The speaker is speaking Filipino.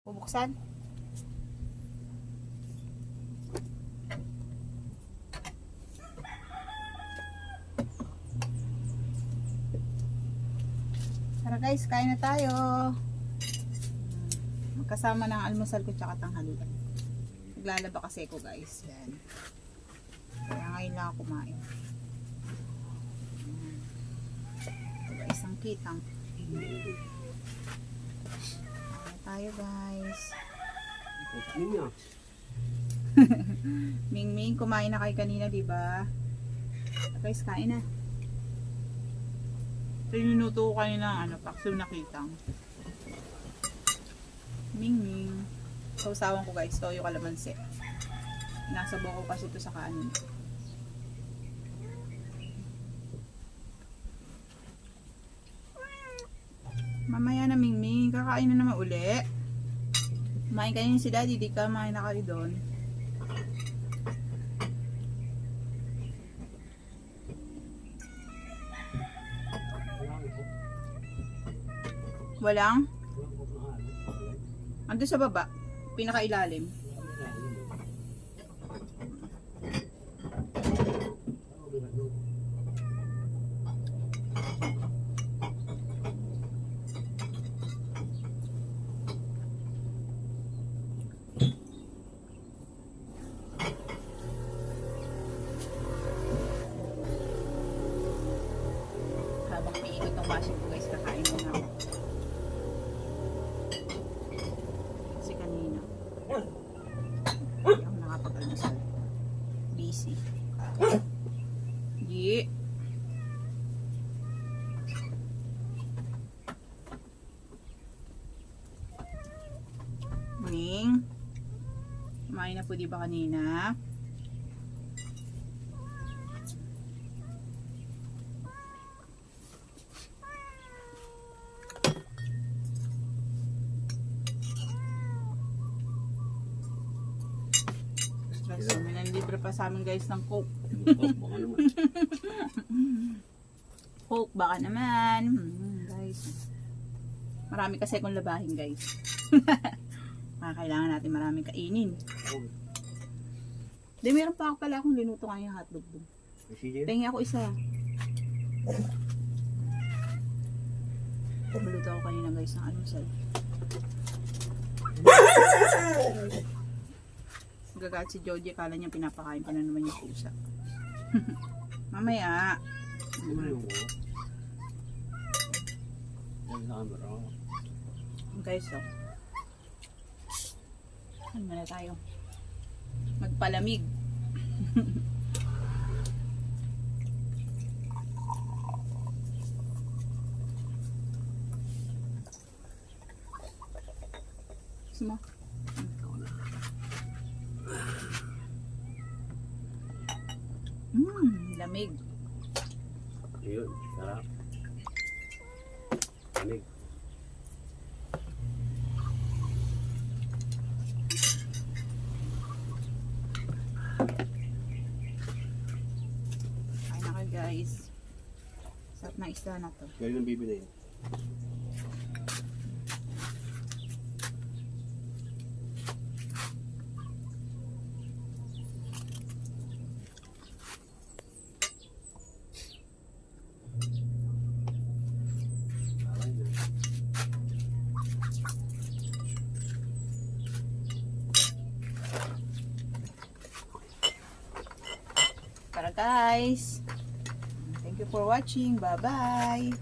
Bubuksan. Tara guys, kain na tayo. Magkasama ng almusal ko tsaka tanghalian. Naglalaba kasi ko guys. Yan. Kaya ngayon lang ako kumain. Ito isang kitang. Tayo guys. Ming kumain na kayo kanina, di ba? Guys, kain na. Ito yung minuto ko kanina ng pakso na kitang. Ming. Sausawan ko guys, toyo kalamansi. Nasabaw ko kasi ito sa kanin. Mamaya na Ming, kakain na naman uli. Kumain kayo si Daddy, di ka kumain na kayo doon. Walang? Ando sa baba, pinakailalim. Habang piikot ng washing ko guys, kakain ko na ako. Kasi kanina hindi ako nakapag-almusal. Busy. Di. Ming. Kumain na po di ba kanina? So, may nanlibre pa sa amin guys ng Coke. Coke, baka naman. Guys. Marami kasi akong labahin guys. Kailangan natin maraming kainin. Di, meron pa ako pala akong linuto kanyang hotdog doon. Pengi ako isa. Maluto ako kanina guys ng almusal. Gagat si Joji, kala niya pinapakain pa na naman yung pusa. Mamaya. Guys, so. Ano na tayo? Magpalamig. Simo. Lamig. Ayun, sarap. Lamig. Kain na kayo guys. Sarap na isda na to. Galing ng bibi na yun. Para guys. Thank you for watching. Bye-bye.